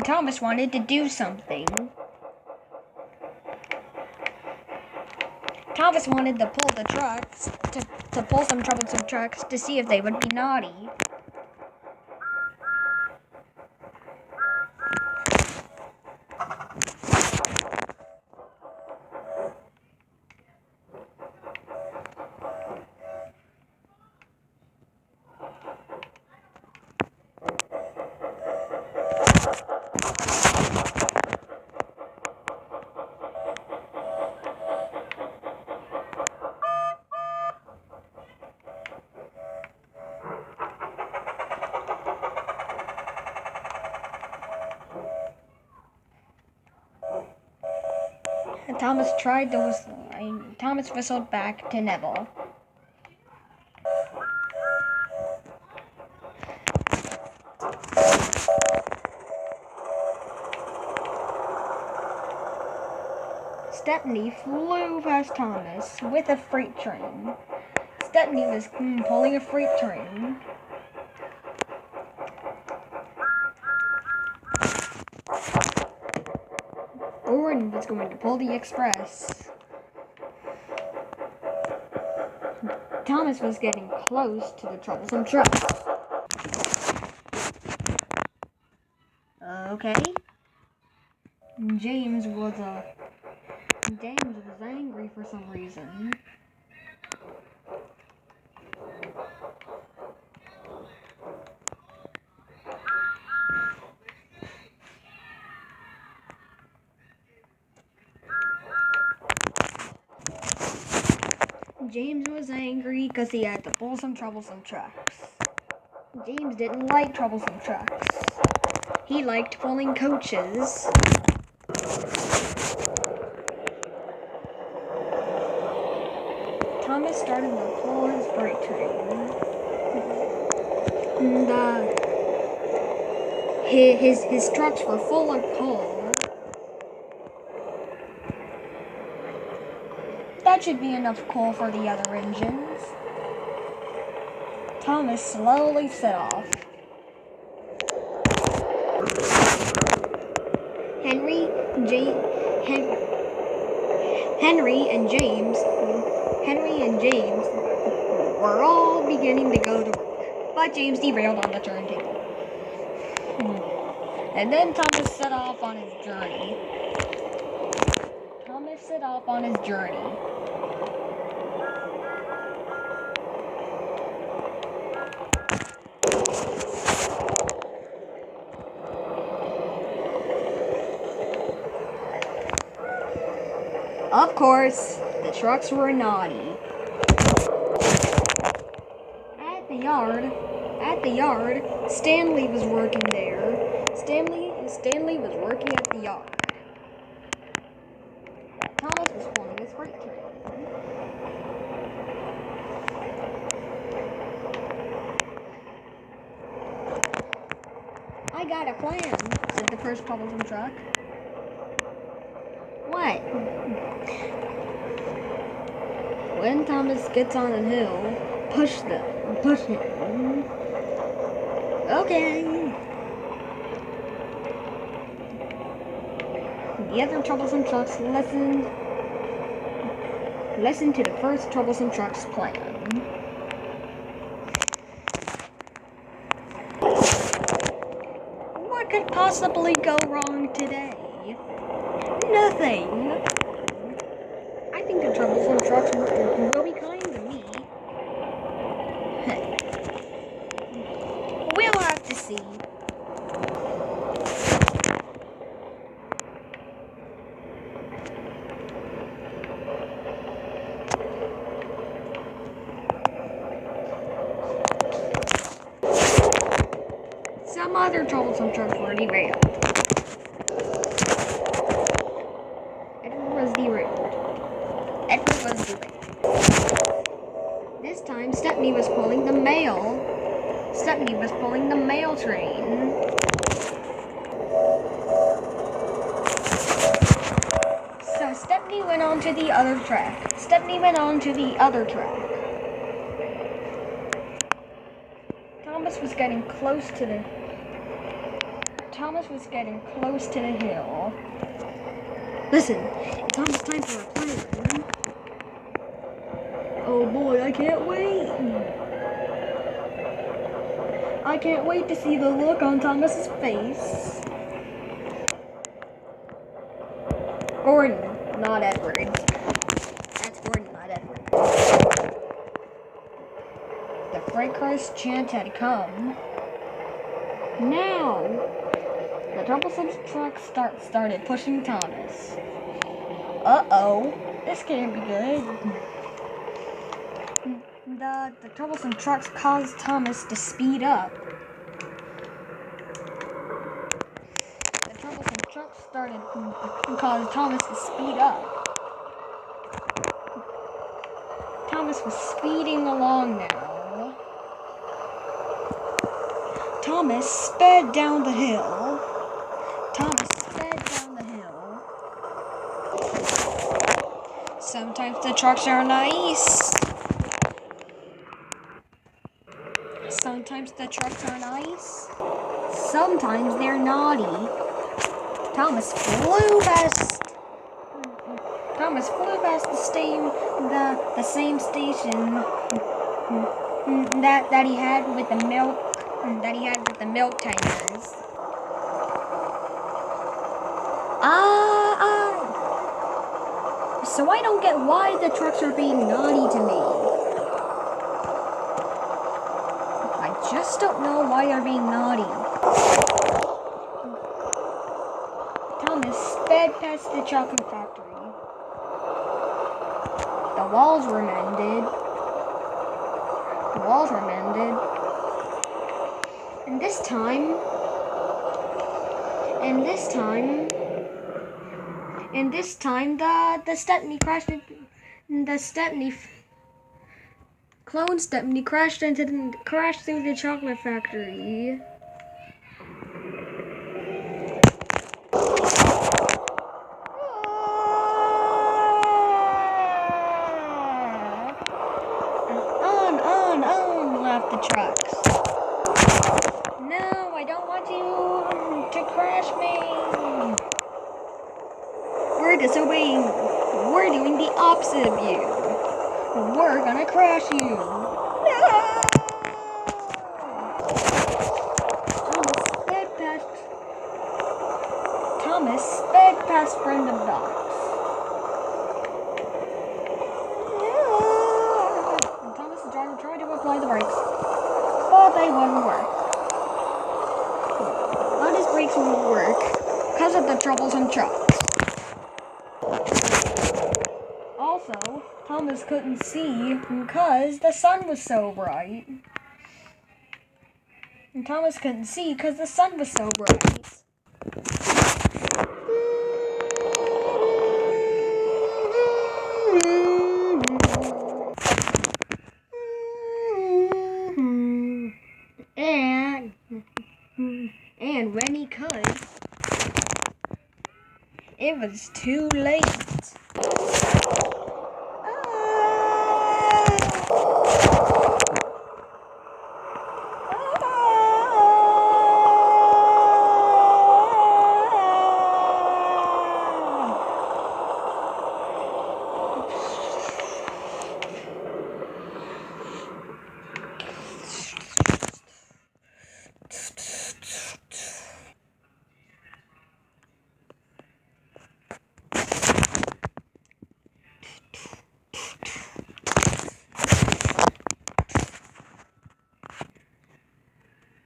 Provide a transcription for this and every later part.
Thomas wanted to do something. Thomas wanted to pull the trucks, to pull some troublesome trucks to see if they would be naughty. Thomas tried to whistle. Thomas whistled back to Neville. Stepney flew past Thomas with a freight train. Stepney was pulling a freight train. Gordon was going to pull the express. Thomas was getting close to the troublesome truck. Okay. James was angry for some reason. James was angry because he had to pull some troublesome trucks. James didn't like troublesome trucks. He liked pulling coaches. Thomas started to pull his freight train. And his trucks were full of coal. That should be enough coal for the other engines. Thomas slowly set off. Henry and James were all beginning to go to work, but James derailed on the turntable. And then Thomas set off on his journey. Of course, the trucks were naughty. At the yard, Stanley was working there. Stanley was working at the yard. Thomas was pulling his freight train. I got a plan, said the first troublesome truck. What? When Thomas gets on a hill, push him. Okay. The other troublesome trucks listened to the first troublesome truck's plan. What could possibly go wrong today? Nothing. I think the troublesome trucks will be kind to me. We'll have to see. Some other troublesome trucks were derailed. Edward was derailed. This time, Stepney was pulling the mail. Stepney was pulling the mail train. So Stepney went on to the other track. Thomas was getting close to Thomas was getting close to the hill. Listen, it's almost time for a plan. Oh boy, I can't wait. I can't wait to see the look on Thomas's face. Gordon, not Edward. That's Gordon, not Edward. The freight car's chance had come. Now, the troublesome truck started pushing Thomas. Uh-oh, this can't be good. The troublesome trucks caused Thomas to speed up. The troublesome trucks caused Thomas to speed up. Thomas was speeding along now. Thomas sped down the hill. Sometimes the trucks are nice. Sometimes the trucks are nice. Sometimes they're naughty. Thomas flew past the same station that he had with the milk tankers. So I don't get why the trucks are being naughty to me. I just don't know why they're being naughty. Thomas sped past the chocolate factory. The walls were mended. And this time, the Stepney crashed into clone Stepney crashed through the chocolate factory. On, laughed the trucks. No, I don't want you to crash me. We're disobeying. We're doing the opposite of you. We're gonna crash you. No! Thomas sped past friend of Doc's. And Thomas the driver tried to apply the brakes, but they wouldn't work. But his brakes wouldn't work because of the troublesome trucks. Also, Thomas couldn't see because the sun was so bright. And Thomas couldn't see because the sun was so bright. And when he could, it was too late.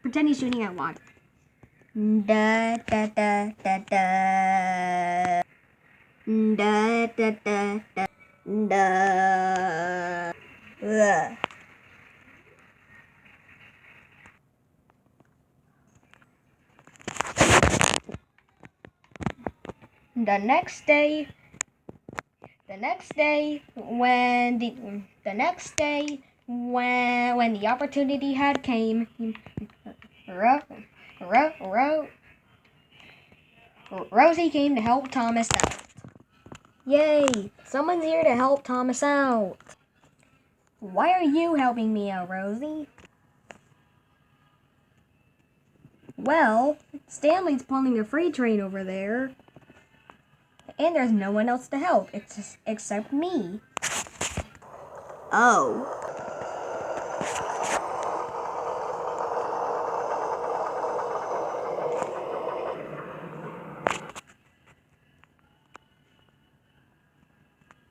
Pretend he's shooting at water. Da da da da da. Da da da da da. Ugh. The next day when the opportunity had came, Rosie came to help Thomas out. Yay! Someone's here to help Thomas out. Why are you helping me out, Rosie? Well, Stanley's pulling a freight train over there. And there's no one else to help except me. Oh.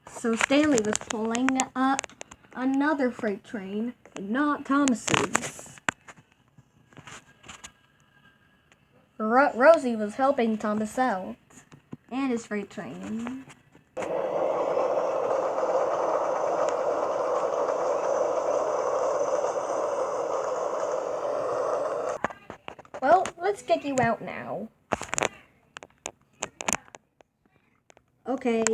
So Stanley was pulling up another freight train, not Thomas's. Rosie was helping Thomas out and his freight train. Well, let's kick you out now. Okay.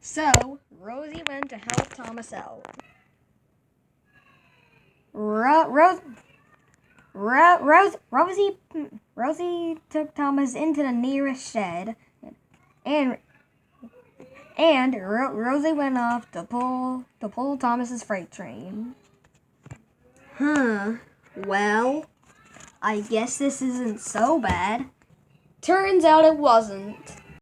So Rosie went to help Thomas out. Rosie took Thomas into the nearest shed, and Rosie went off to pull Thomas's freight train. Well, I guess this isn't so bad. Turns out it wasn't.